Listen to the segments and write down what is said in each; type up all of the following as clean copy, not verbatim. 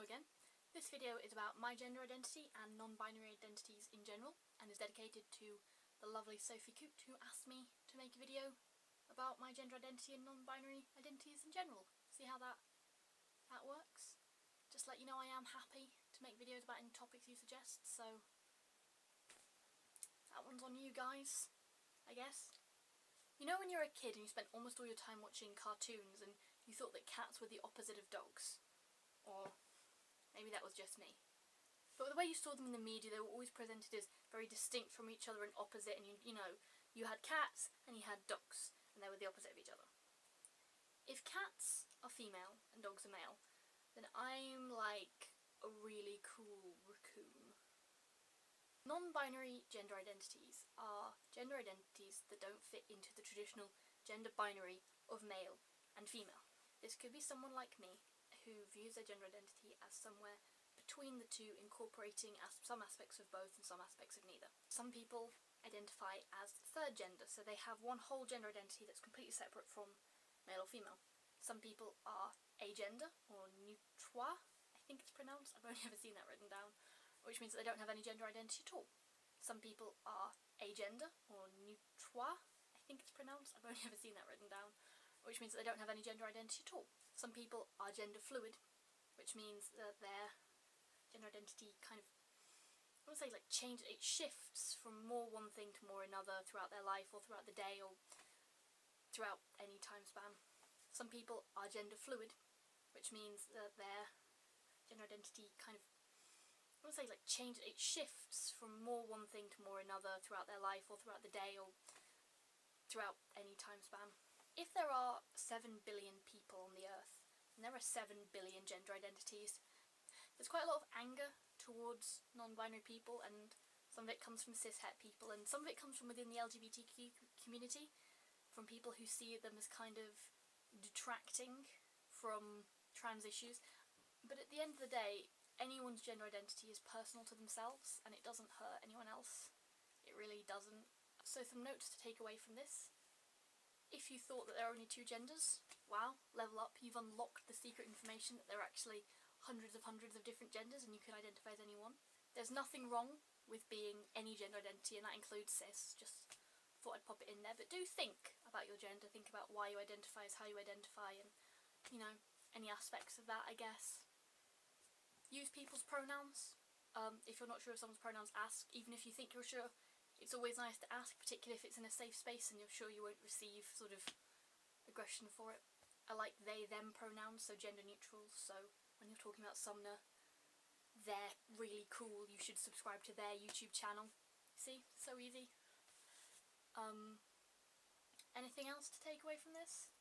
Hello again. This video is about my gender identity and non-binary identities in general, and is dedicated to the lovely Sophie Coote, who asked me to make a video about my gender identity and non-binary identities in general. See how that works? Just let you know I am happy to make videos about any topics you suggest, so that one's on you guys, I guess. You know when you were a kid and you spent almost all your time watching cartoons and you thought that cats were the opposite of dogs? Or maybe that was just me. But the way you saw them in the media, they were always presented as very distinct from each other and opposite, and you had cats and you had dogs, and they were the opposite of each other. If cats are female and dogs are male, then I'm like a really cool raccoon. Non-binary gender identities are gender identities that don't fit into the traditional gender binary of male and female. This could be someone like me, who views their gender identity as somewhere between the two, incorporating some aspects of both and some aspects of neither. Some people identify as third gender, so they have one whole gender identity that's completely separate from male or female. Some people are agender, or neutre, I think it's pronounced. I've only ever seen that written down, which means that they don't have any gender identity at all. Some people are agender, or neutre, I think it's pronounced. I've only ever seen that written down, which means that they don't have any gender identity at all. Some people are gender fluid, which means that their gender identity kind of, I wouldn't say like changes, it shifts from more one thing to more another throughout their life, or throughout the day, or throughout any time span. Some people are gender fluid, which means that their gender identity kind of, I wouldn't say like changes, it shifts from more one thing to more another throughout their life, or throughout the day, or throughout any time span. If there are 7 billion people on the earth, and there are 7 billion gender identities, there's quite a lot of anger towards non-binary people, and some of it comes from cis-het people, and some of it comes from within the LGBTQ community, from people who see them as kind of detracting from trans issues. But at the end of the day, anyone's gender identity is personal to themselves, and it doesn't hurt anyone else. It really doesn't. So some notes to take away from this. If you thought that there are only two genders, wow, level up, you've unlocked the secret information that there are actually hundreds of different genders, and you can identify as any one. There's nothing wrong with being any gender identity, and that includes cis, just thought I'd pop it in there. But do think about your gender, think about why you identify as how you identify, and, any aspects of that, I guess. Use people's pronouns. If you're not sure of someone's pronouns, ask. Even if you think you're sure, it's always nice to ask, particularly if it's in a safe space and you're sure you won't receive sort of aggression for it. I like they, them pronouns, so gender neutral, so when you're talking about Sumner, they're really cool, you should subscribe to their YouTube channel. See? So easy. Anything else to take away from this?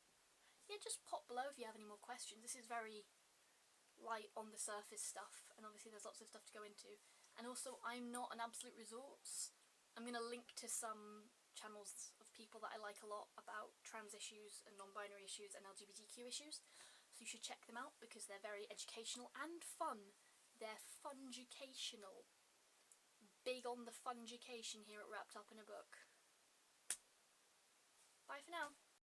Yeah, just pop below if you have any more questions. This is very light on the surface stuff, and obviously there's lots of stuff to go into. And also, I'm not an absolute resource. I'm going to link to some channels of people that I like a lot about trans issues and non-binary issues and LGBTQ issues, so you should check them out because they're very educational and fun. They're fun-educational. Big on the fun-education here at Wrapped Up in a Book. Bye for now.